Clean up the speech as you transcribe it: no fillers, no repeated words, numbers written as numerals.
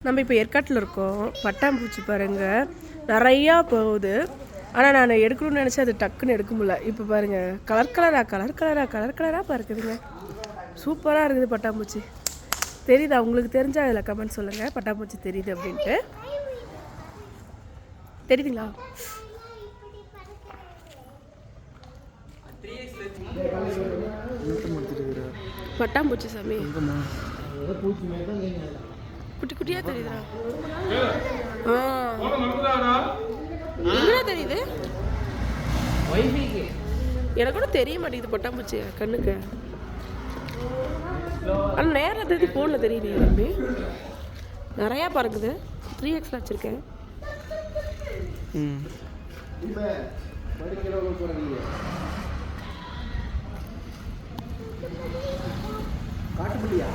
நம்ம இப்போ ஏற்காட்டில் இருக்கோம். பட்டாம்பூச்சி பாருங்கள் நிறையா போகுது. ஆனால் நான் எடுக்கணும்னு நினச்சா அது டக்குன்னு எடுக்க முடியல. இப்போ பாருங்கள் கலர் கலராக பறக்குதுங்க. சூப்பராக இருக்குது பட்டாம்பூச்சி. தெரியுதா உங்களுக்கு? தெரிஞ்சால் அதில் கமெண்ட் சொல்லுங்கள். பட்டாம்பூச்சி தெரியுது அப்படின்ட்டு. தெரியுதுங்களா? பட்டாம்பூச்சி சாமி குட்டி குட்டியாக தெரியுதா? எங்கடா தெரியுது? எனக்கு கூட தெரிய மாட்டேங்குது பட்டாம்பூச்சி கண்ணுக்கு. ஆனால் நேரில் தெரியுது, ஃபோனில் தெரியுது. தம்பி நிறையா பறக்குது. 3x வச்சுருக்கேன். காட்டுப்பள்ளியா?